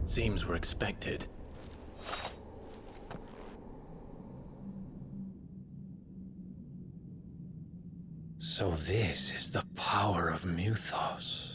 Seems we're expected. So this is the power of Muthos.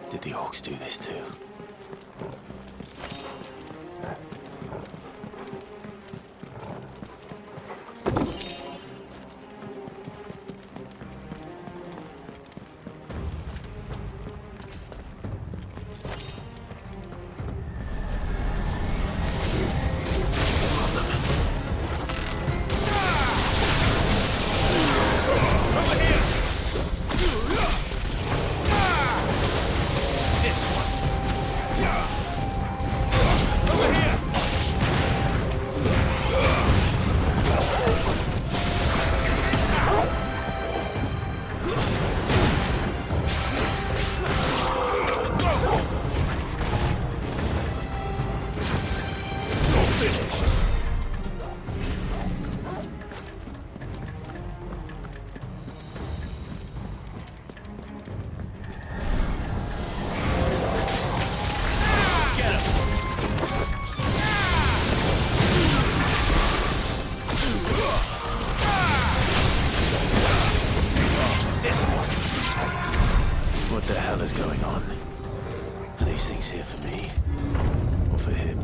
Did the orcs do this too? What the hell is going on? Are these things here for me? Or for him?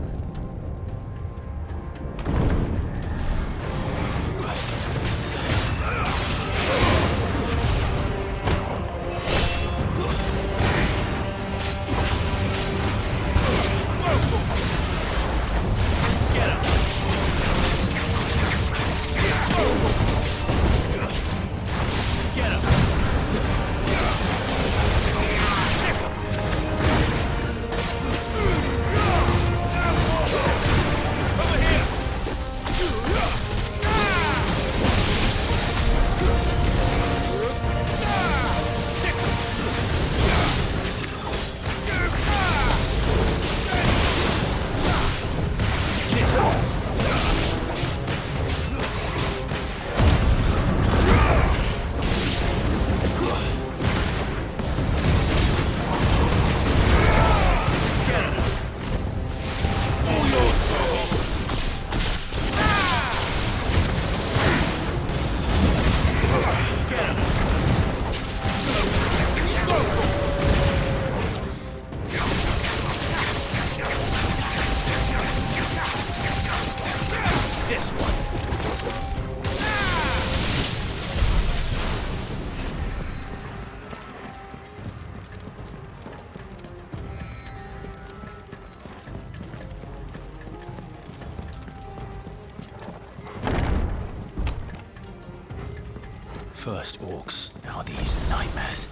First orcs, now these nightmares.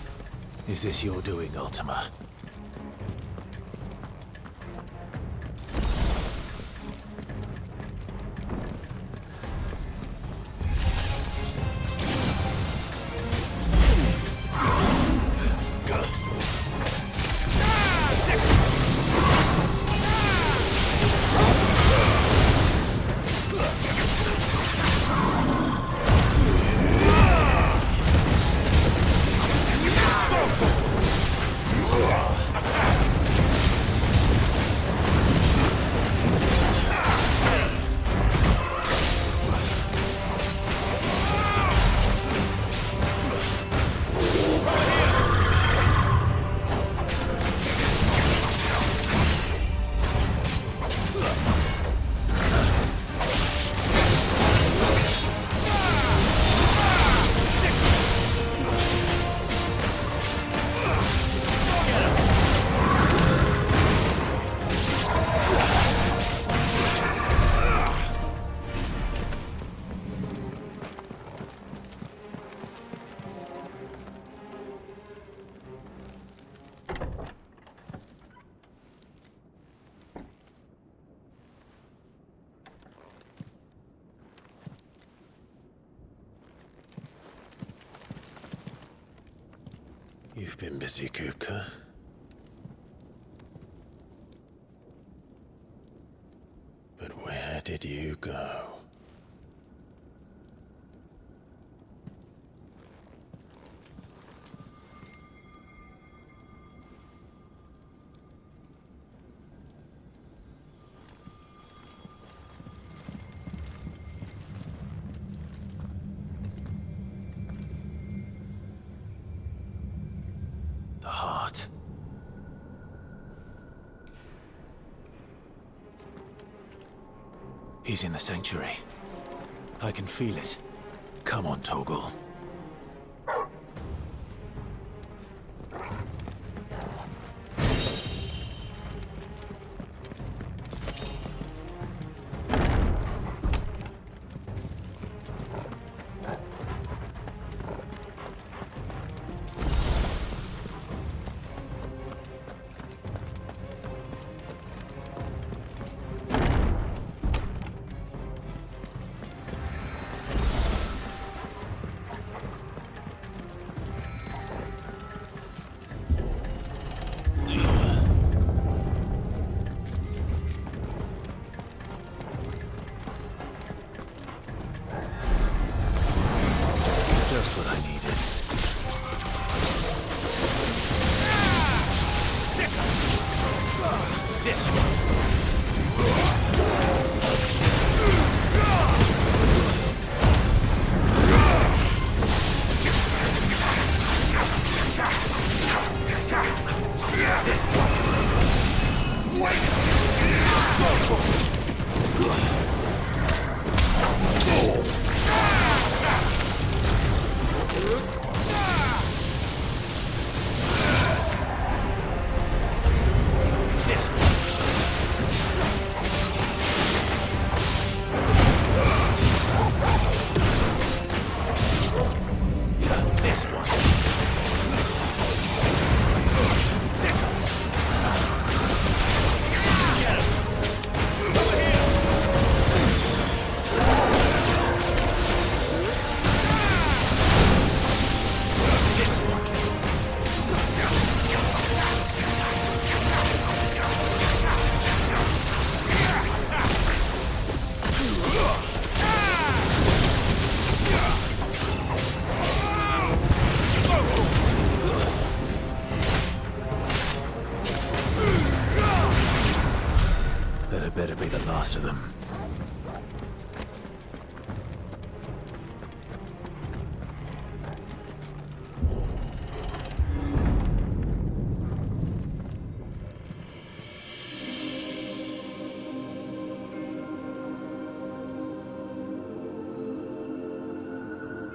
Is this your doing, Ultima? You've been busy, Kupka. But where did you go? The heart. He's in the sanctuary. I can feel it. Come on, Torgal. Just what I needed. This one. That better be the last of them.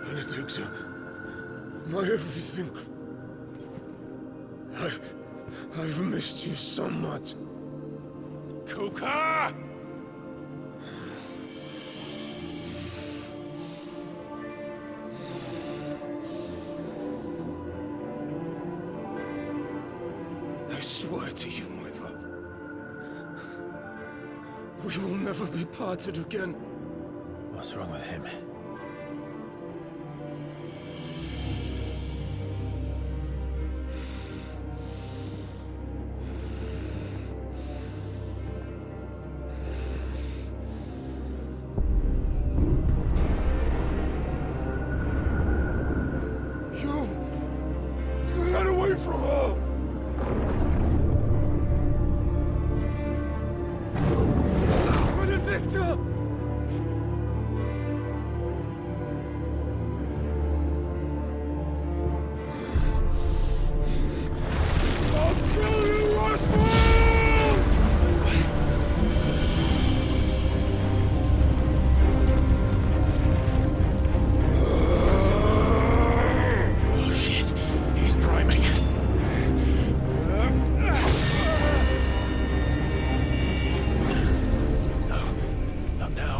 Benedikta, my everything. I've missed you so much. Kupka! to you, my love. We will never be parted again. What's wrong with him? Get away from her! Benedicta! I'll kill you, Oswald! Oh shit, he's priming. No, not now.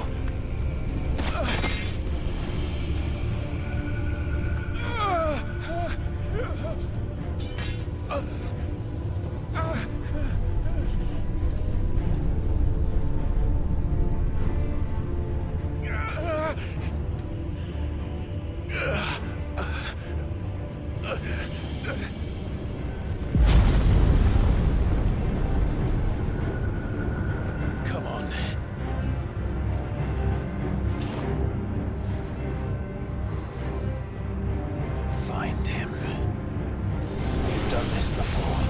Come on. Find him. You've done this before.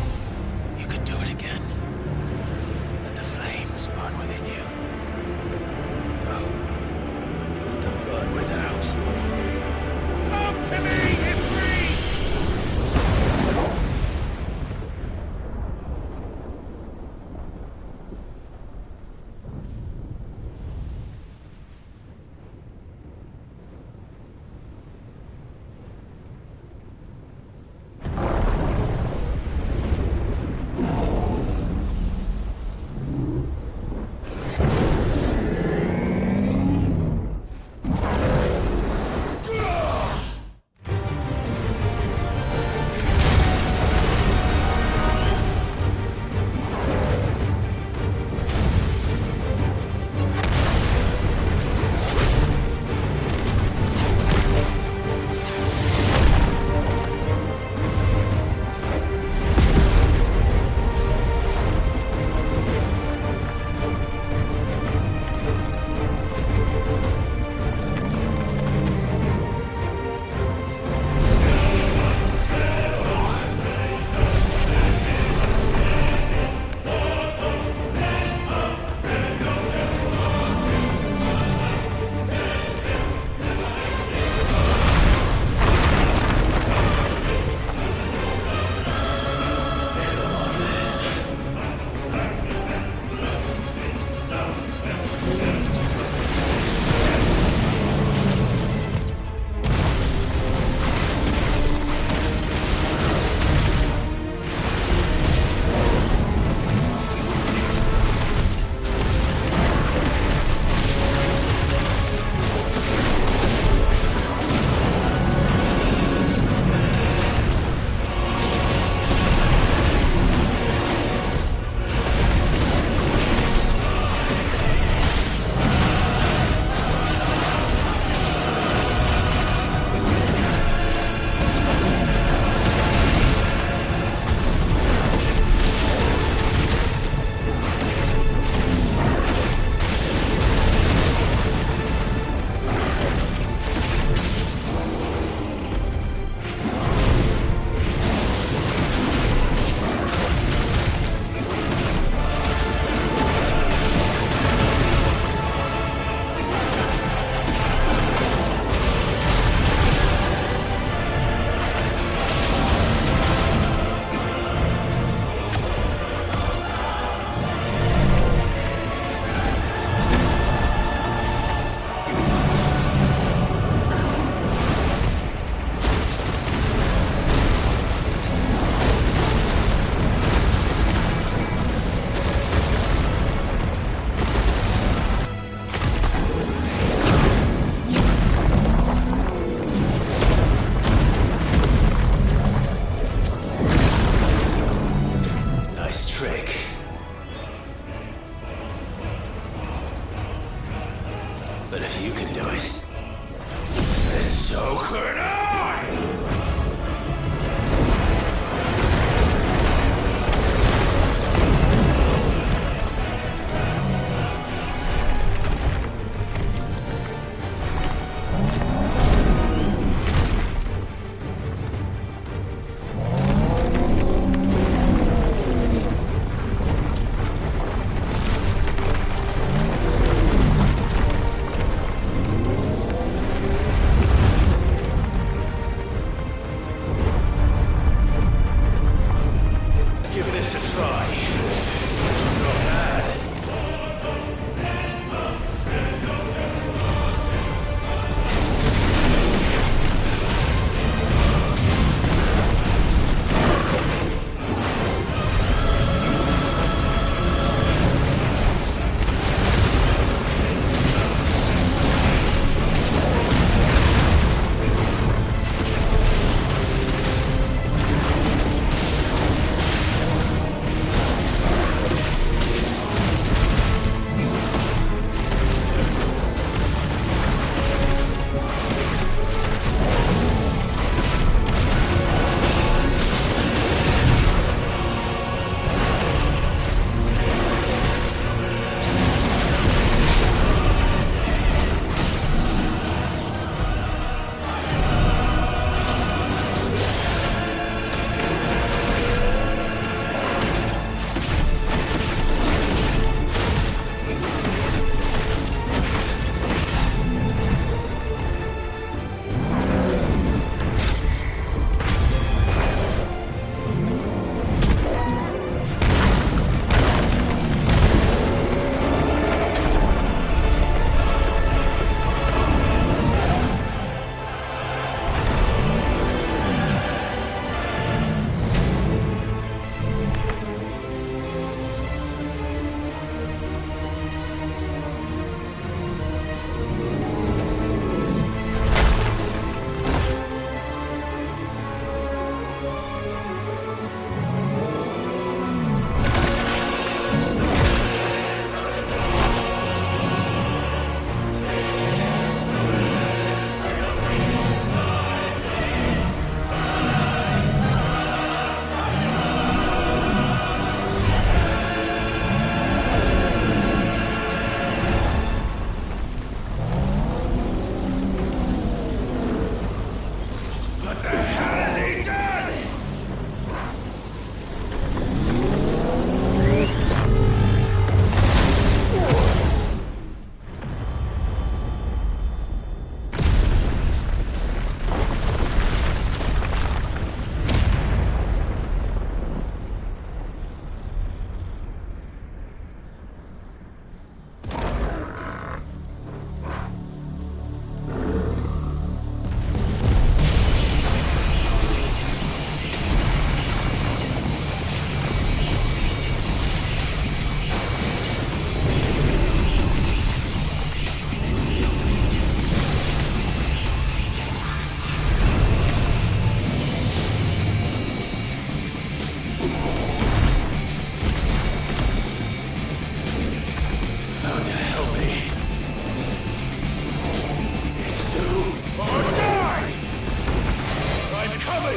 You can do it again. Let the flames burn within you. No. Let them burn without. Come to me, Ifrit!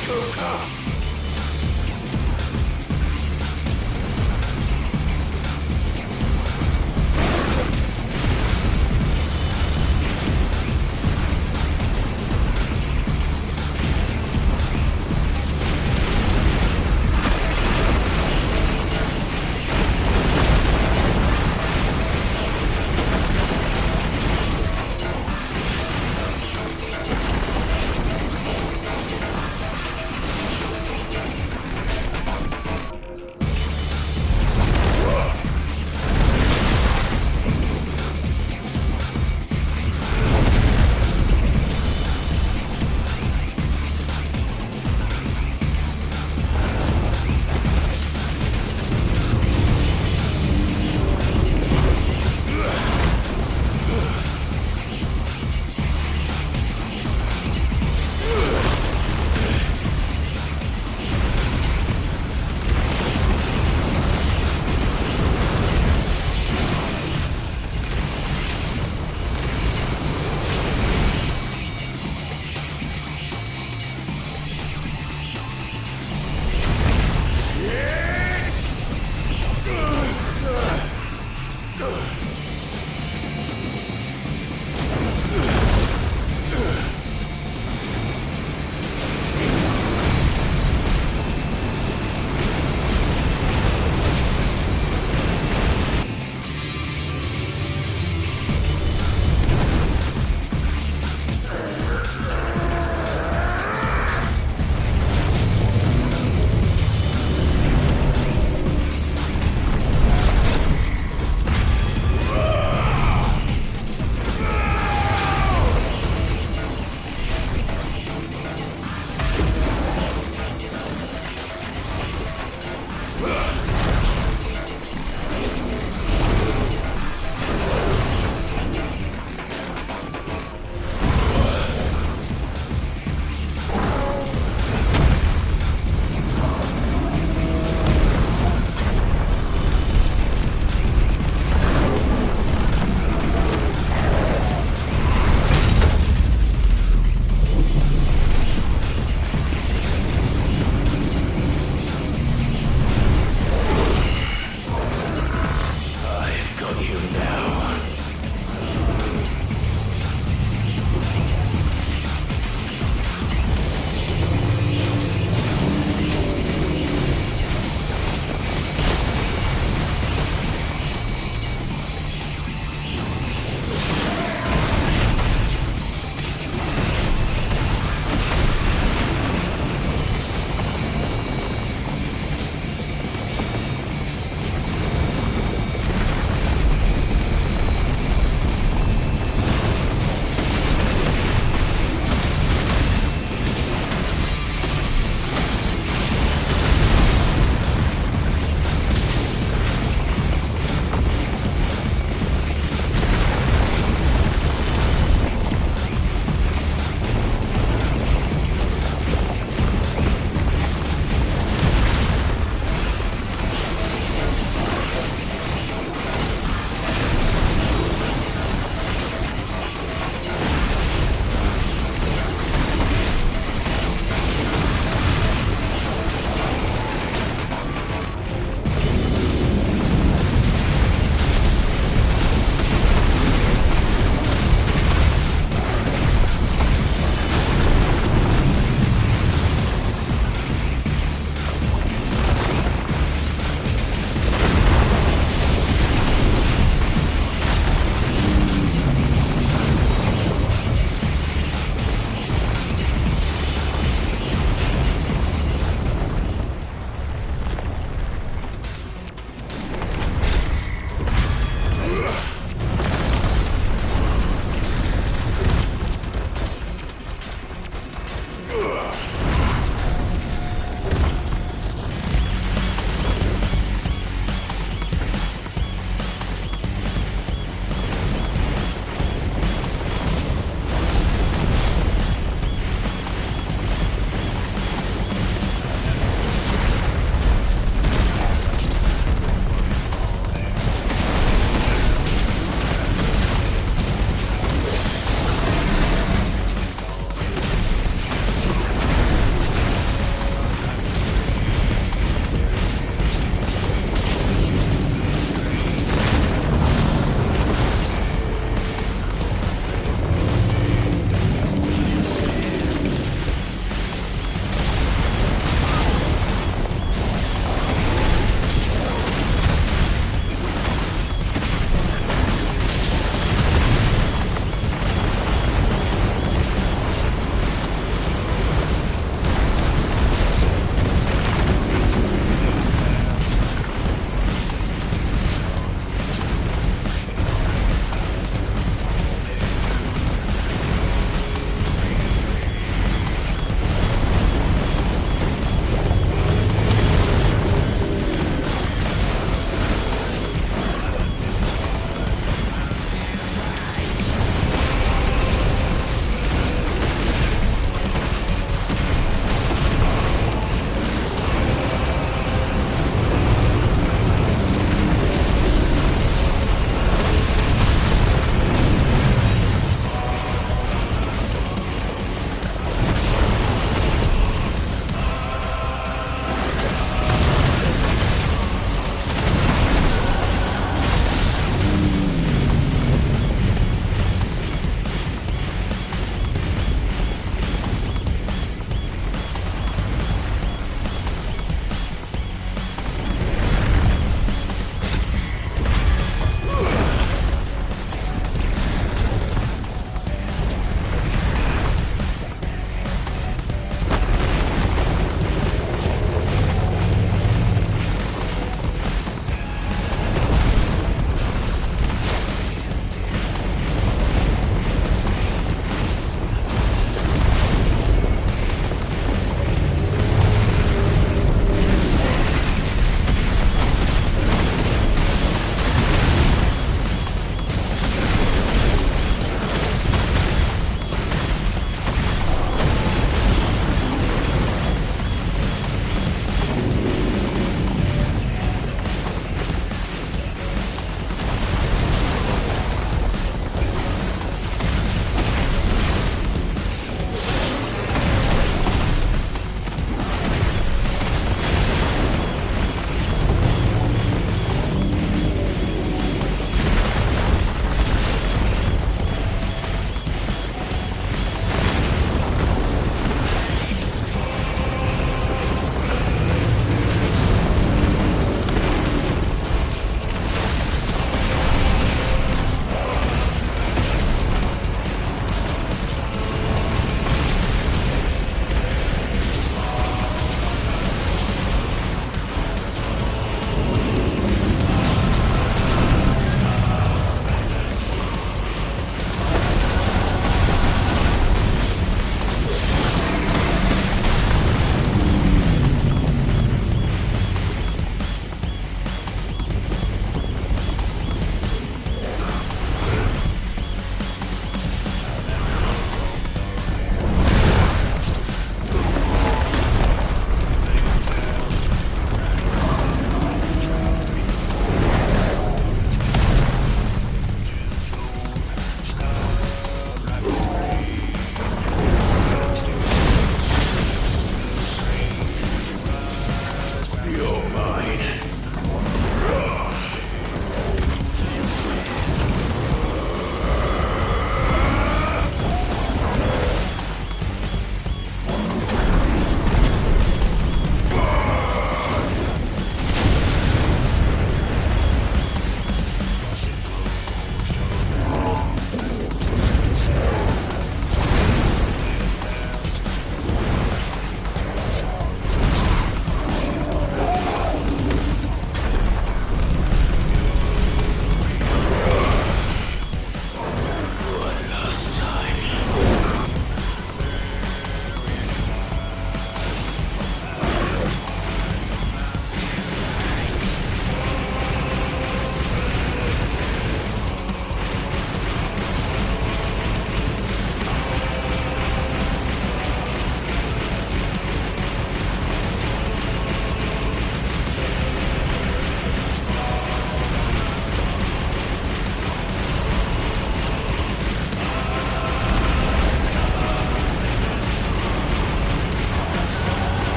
Joker!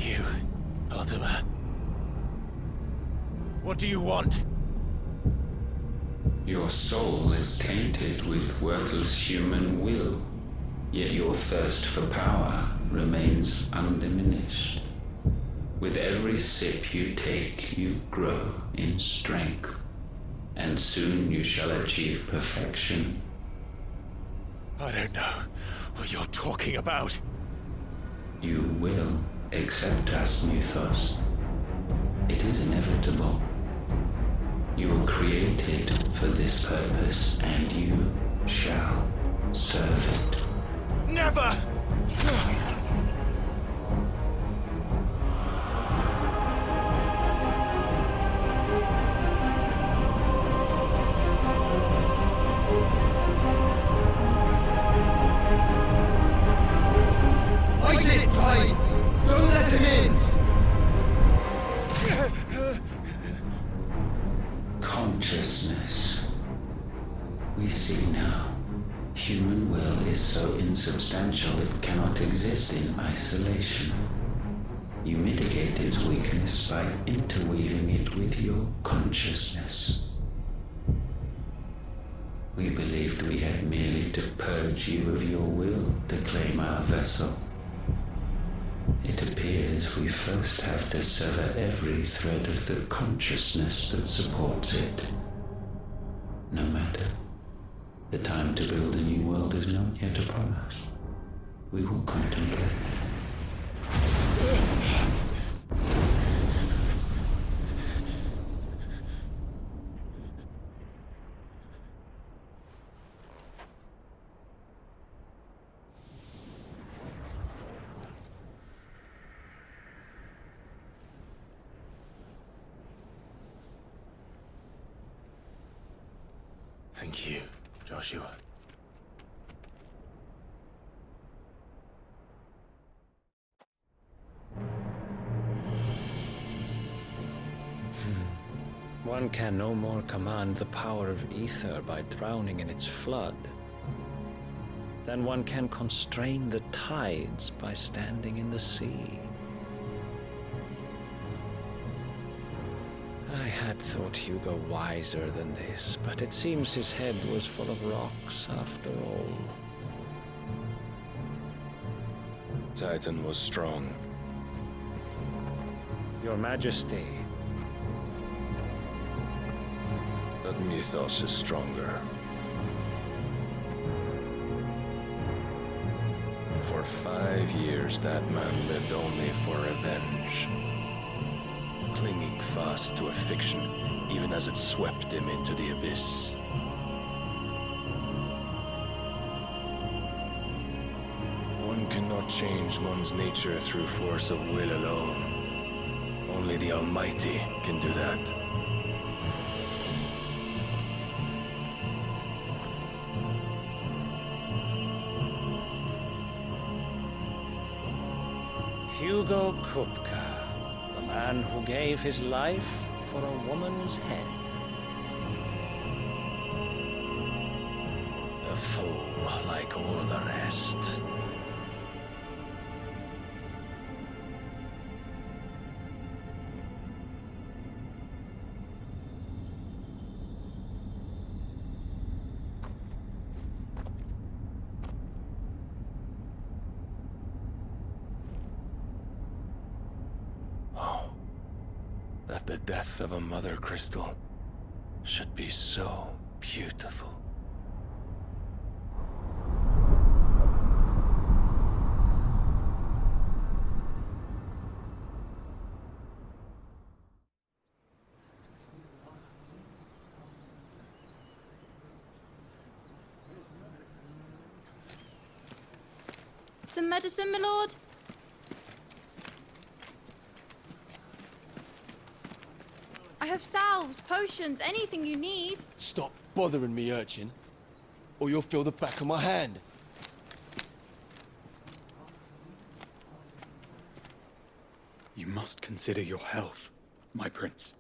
You, Ultima. What do you want? Your soul is tainted with worthless human will, yet your thirst for power remains undiminished. With every sip you take, you grow in strength, and soon you shall achieve perfection. I don't know what you're talking about. You will accept us, Mythos. It is inevitable. You were created for this purpose, and you shall serve it. Never! Fight it, Clive! Don't let him in! Consciousness. We see now. Human will is so insubstantial it cannot exist in isolation. You mitigate its weakness by interweaving it with your consciousness. We believed we had merely to purge you of your will to claim our vessel. It appears we first have to sever every thread of the consciousness that supports it. No matter. The time to build a new world is not yet upon us. We will contemplate. Thank you, Joshua. One can no more command the power of ether by drowning in its flood than one can constrain the tides by standing in the sea. I had thought Hugo wiser than this, but it seems his head was full of rocks after all. Titan was strong. Your Majesty. But Mythos is stronger. For 5 years, that man lived only for revenge. Clinging fast to a fiction, even as it swept him into the abyss. One cannot change one's nature through force of will alone. Only the Almighty can do that. Hugo Kupka, the man who gave his life for a woman's head. A fool like all the rest. That the death of a mother crystal should be so beautiful. Some medicine, my lord? I have salves, potions, anything you need. Stop bothering me, urchin, or you'll feel the back of my hand. You must consider your health, my prince.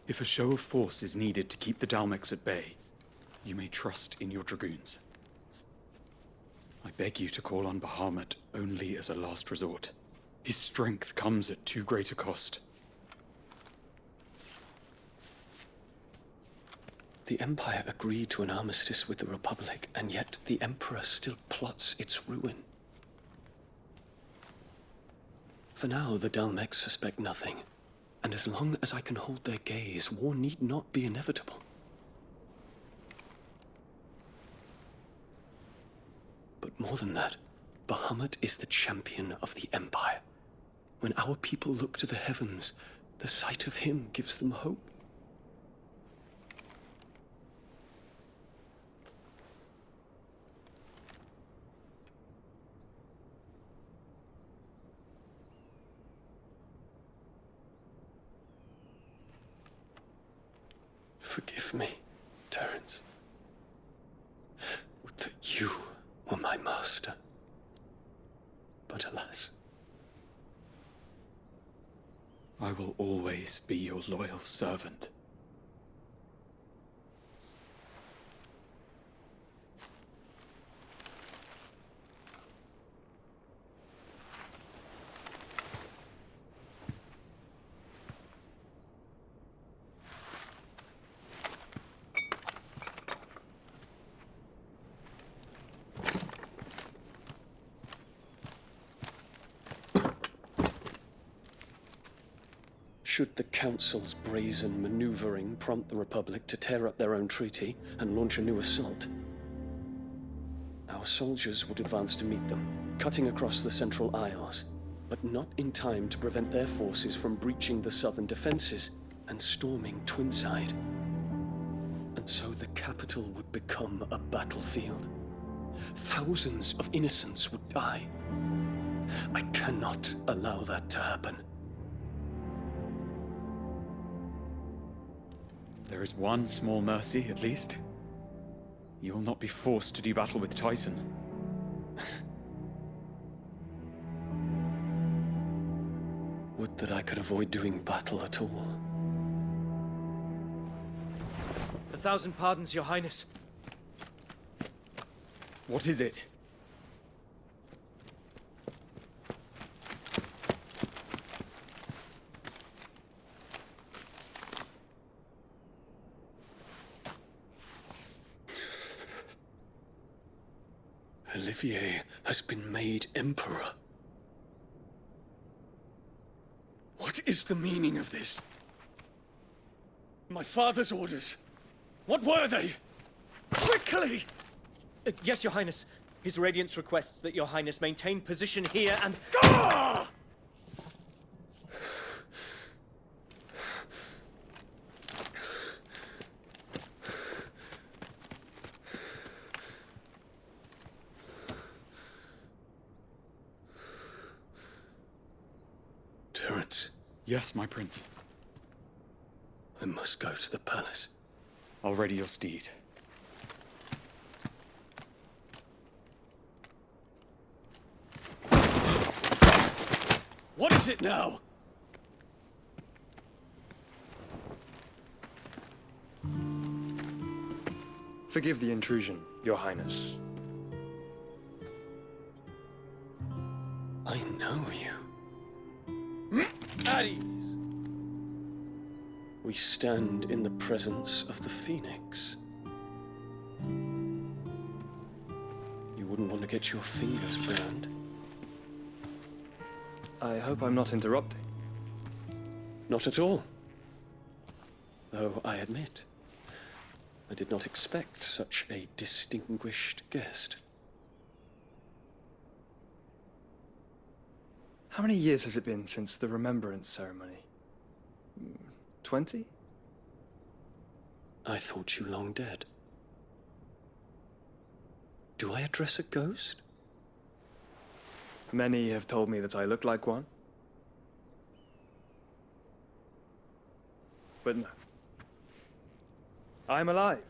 If a show of force is needed to keep the Dalmex at bay, you may trust in your dragoons. I beg you to call on Bahamut only as a last resort. His strength comes at too great a cost. The Empire agreed to an armistice with the Republic, and yet the Emperor still plots its ruin. For now, the Dalmex suspect nothing, and as long as I can hold their gaze, war need not be inevitable. But more than that, Bahamut is the champion of the Empire. When our people look to the heavens, the sight of him gives them hope. Forgive me, Terence. Would that you were my master. But alas. I will always be your loyal servant. Should the Council's brazen maneuvering prompt the Republic to tear up their own treaty and launch a new assault, our soldiers would advance to meet them, cutting across the Central Isles, but not in time to prevent their forces from breaching the southern defenses and storming Twinside. And so the capital would become a battlefield. Thousands of innocents would die. I cannot allow that to happen. There is one small mercy, at least. You will not be forced to do battle with Titan. Would that I could avoid doing battle at all. 1,000 pardons, Your Highness. What is it? Olivier has been made Emperor. What is the meaning of this? My father's orders. What were they? Quickly! Yes, Your Highness. His Radiance requests that Your Highness maintain position here and... Ah! Terence, Yes, my prince. I must go to the palace. I'll ready your steed. What is it now? Forgive the intrusion, Your Highness. I know you. At ease. We stand in the presence of the Phoenix. You wouldn't want to get your fingers burned. I hope I'm not interrupting. Not at all. Though I admit, I did not expect such a distinguished guest. How many years has it been since the Remembrance ceremony? 20? I thought you long dead. Do I address a ghost? Many have told me that I look like one. But no. I'm alive.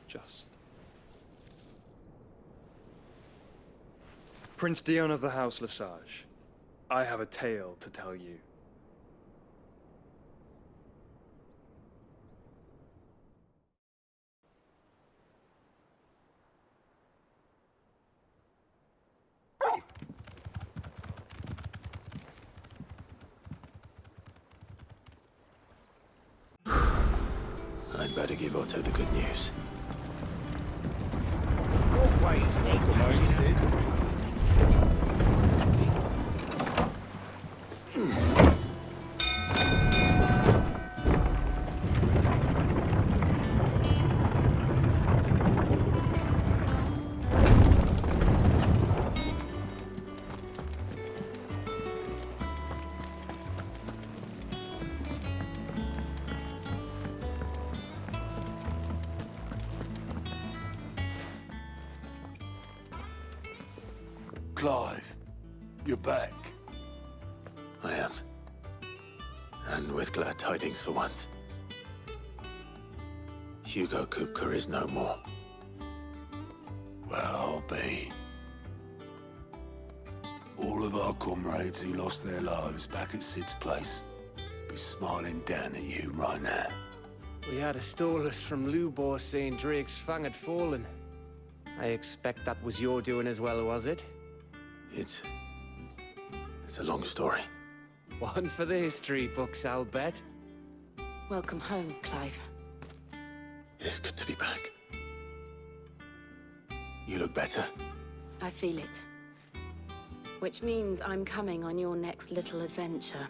Just. Prince Dion of the House Lesage, I have a tale to tell you. better give Otto the good news. Always neglected. Clive, you're back. I am. And with glad tidings for once. Hugo Kupka is no more. Well, I'll be. All of our comrades who lost their lives back at Sid's place be smiling down at you right now. We had a stolus from Lubor saying Drake's fang had fallen. I expect that was your doing as well, was it? It's a long story. One for the history books, I'll bet. Welcome home, Clive. It's good to be back. You look better. I feel it. Which means I'm coming on your next little adventure.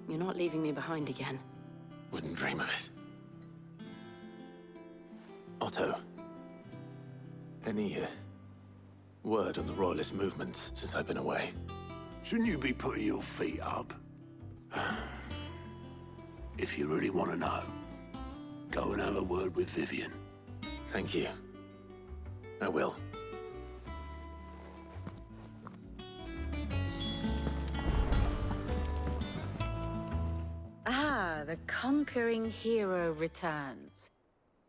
You're not leaving me behind again. Wouldn't dream of it. Otto, any word on the Royalist movement since I've been away? Shouldn't you be putting your feet up? If you really want to know, go and have a word with Vivian. Thank you. I will. Ah, the conquering hero returns.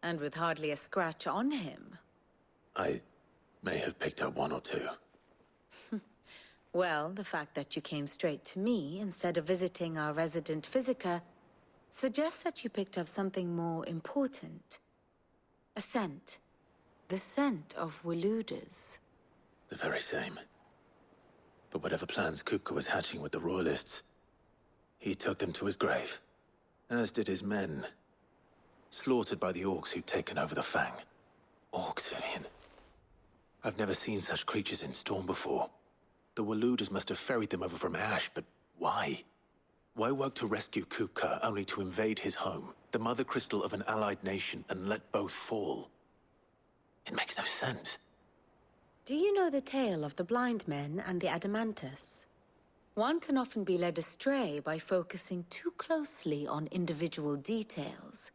And with hardly a scratch on him. I may have picked up one or two. Well, the fact that you came straight to me instead of visiting our resident Physica suggests that you picked up something more important. A scent. The scent of Waloeders. The very same. But whatever plans Kupka was hatching with the Royalists, he took them to his grave. As did his men. Slaughtered by the orcs who'd taken over the Fang. Orcs, Vivian. I've never seen such creatures in Storm before. The Waloeders must have ferried them over from Ash, but why? Why work to rescue Kupka only to invade his home, the mother crystal of an allied nation, and let both fall? It makes no sense. Do you know the tale of the blind men and the Adamantus? One can often be led astray by focusing too closely on individual details.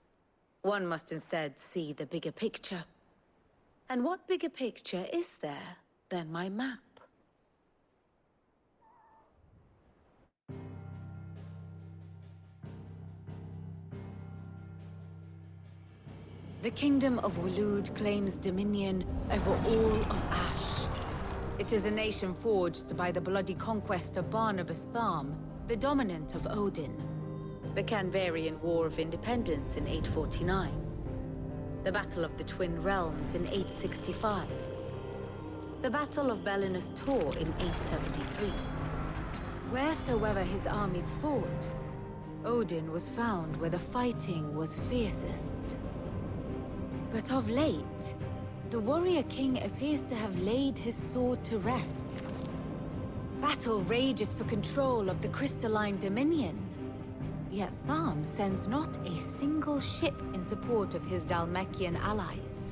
One must instead see the bigger picture. And what bigger picture is there than my map? The Kingdom of Waloed claims dominion over all of Ash. It is a nation forged by the bloody conquest of Barnabas Tharm, the dominant of Odin. The Canvarian War of Independence in 849. The Battle of the Twin Realms in 865. The Battle of Belinus Tor in 873. Wheresoever his armies fought, Odin was found where the fighting was fiercest. But of late, the warrior king appears to have laid his sword to rest. Battle rages for control of the crystalline dominion. Yet Tharm sends not a single ship in support of his Dhalmekian allies.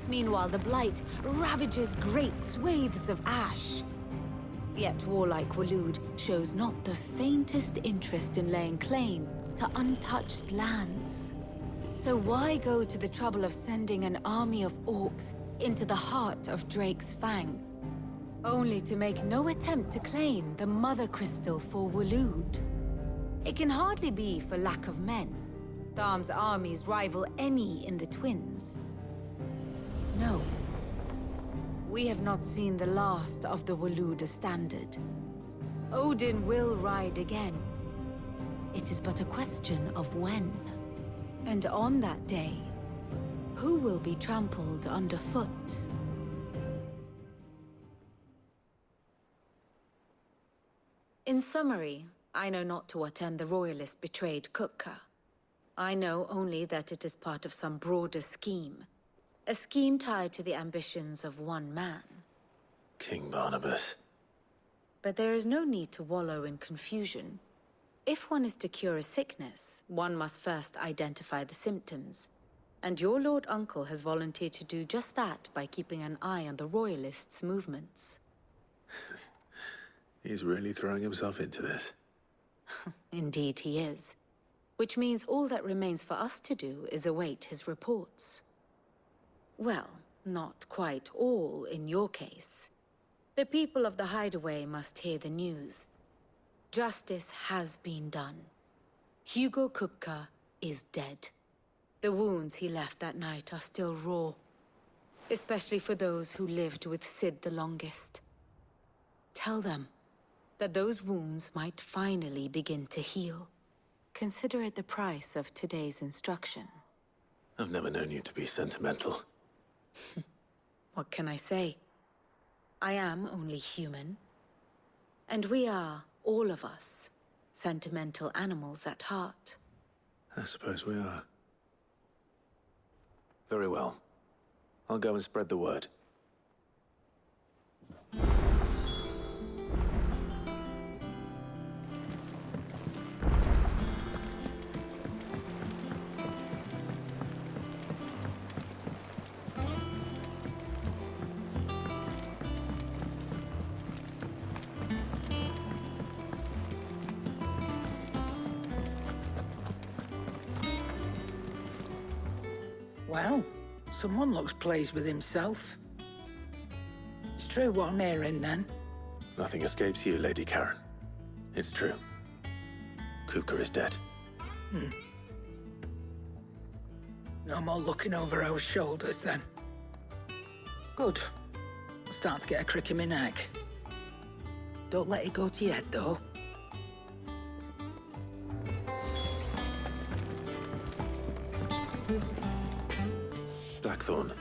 Meanwhile, the Blight ravages great swathes of Ash. Yet warlike Waloed shows not the faintest interest in laying claim to untouched lands. So why go to the trouble of sending an army of orcs into the heart of Drake's Fang, only to make no attempt to claim the Mother Crystal for Waloed? It can hardly be for lack of men. Tharm's armies rival any in the Twins. No. We have not seen the last of the Waloeder standard. Odin will ride again. It is but a question of when. And on that day, who will be trampled underfoot? In summary, I know not to what end the Royalists betrayed Kupka. I know only that it is part of some broader scheme. A scheme tied to the ambitions of one man. King Barnabas. But there is no need to wallow in confusion. If one is to cure a sickness, one must first identify the symptoms. And your Lord Uncle has volunteered to do just that by keeping an eye on the Royalists' movements. He's really throwing himself into this. Indeed he is. Which means all that remains for us to do is await his reports. Well, not quite all in your case. The people of the Hideaway must hear the news. Justice has been done. Hugo Kupka is dead. The wounds he left that night are still raw. Especially for those who lived with Sid the longest. Tell them that those wounds might finally begin to heal. Consider it the price of today's instruction. I've never known you to be sentimental. What can I say? I am only human. And we are, all of us, sentimental animals at heart. I suppose we are. Very well. I'll go and spread the word. Well, someone looks pleased with himself. It's true what I'm hearing, then. Nothing escapes you, Lady Karen. It's true. Kupka is dead. No more looking over our shoulders, then. Good. I'm starting to get a crick in my neck. Don't let it go to your head, though. Blackthorn,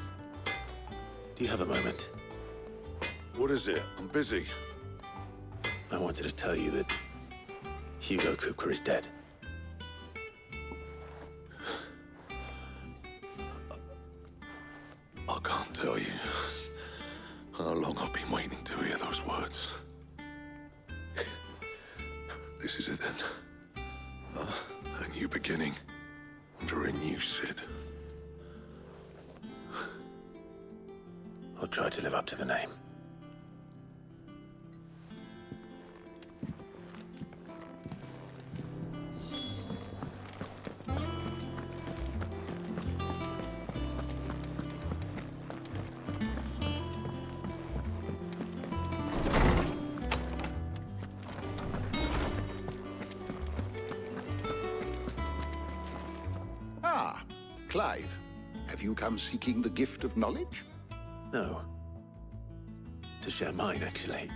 do you have a moment? What is it? I'm busy. I wanted to tell you that Hugo Kupka is dead. I can't tell you how long I've been waiting to hear those words. This is it then. A new beginning under a new Sid. I'll try to live up to the name. Ah, Clive. Have you come seeking the gift of knowledge? No. To share mine, actually.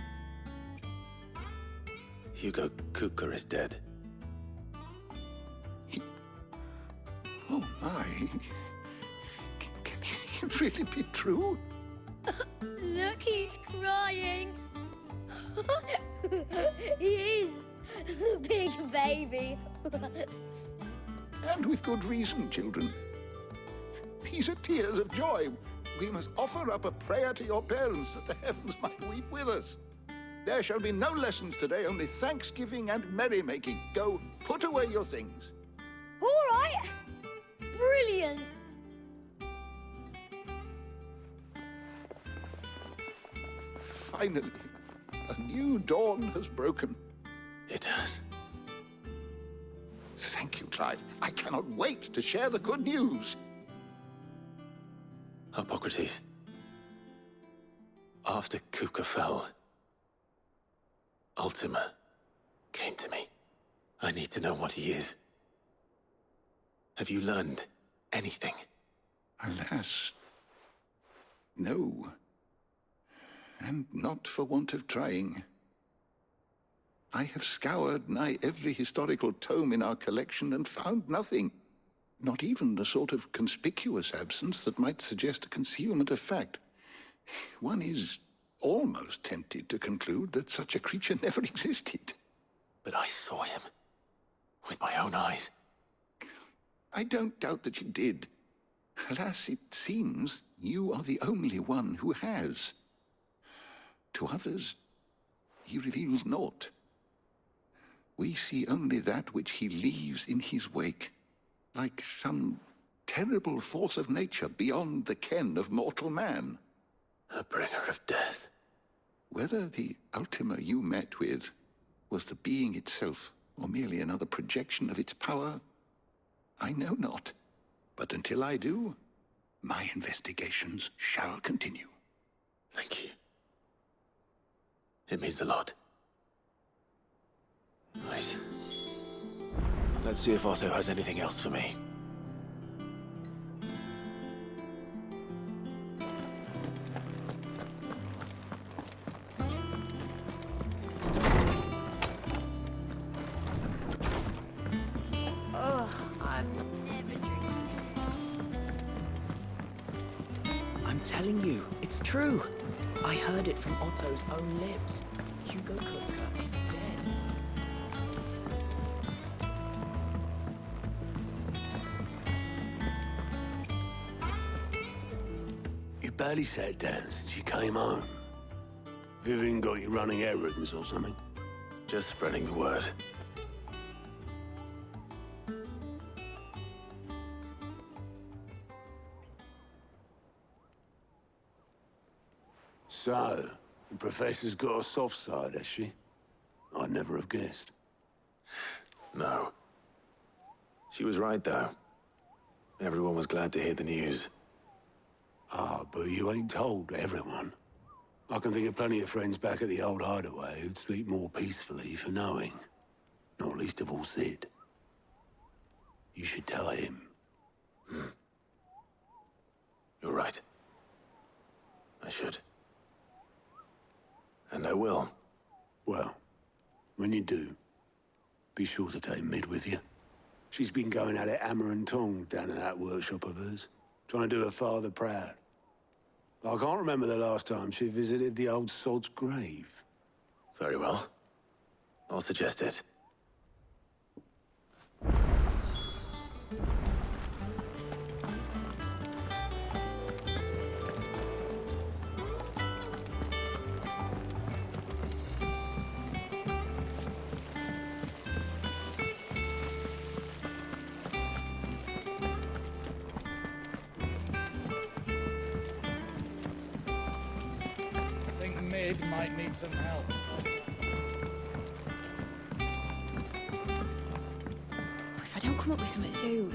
Hugo Kupka is dead. Oh, my. Can it really be true? Look, he's crying. He is. The big baby. And with good reason, children. These are tears of joy. We must offer up a prayer to your parents that the heavens might weep with us. There shall be no lessons today, only thanksgiving and merrymaking. Go, put away your things. All right. Brilliant. Finally, a new dawn has broken. It has. Thank you, Clive. I cannot wait to share the good news. Hippocrates. After Kupka fell, Ultima came to me. I need to know what he is. Have you learned anything? Alas, no. And not for want of trying. I have scoured nigh every historical tome in our collection and found nothing. Not even the sort of conspicuous absence that might suggest a concealment of fact. One is almost tempted to conclude that such a creature never existed. But I saw him. With my own eyes. I don't doubt that you did. Alas, it seems you are the only one who has. To others, he reveals naught. We see only that which he leaves in his wake, like some terrible force of nature beyond the ken of mortal man. A bringer of death. Whether the Ultima you met with was the being itself, or merely another projection of its power, I know not. But until I do, my investigations shall continue. Thank you. It means a lot. Right. Let's see if Otto has anything else for me. I'm telling you, it's true. I heard it from Otto's own lips. Hugo Kupka is dead. You barely sat down since you came home. Vivian got you running errands or something? Just spreading the word. So, the Professor's got a soft side, has she? I'd never have guessed. No. She was right, though. Everyone was glad to hear the news. Ah, but you ain't told everyone. I can think of plenty of friends back at the old hideaway who'd sleep more peacefully for knowing. Not least of all Sid. You should tell him. You're right. I should. And I will. Well, when you do, be sure to take Mid with you. She's been going at it hammer and tongs down in that workshop of hers, trying to do her father proud. I can't remember the last time she visited the old sod's grave. Very well. I'll suggest it. Mid might need some help. If I don't come up with something soon.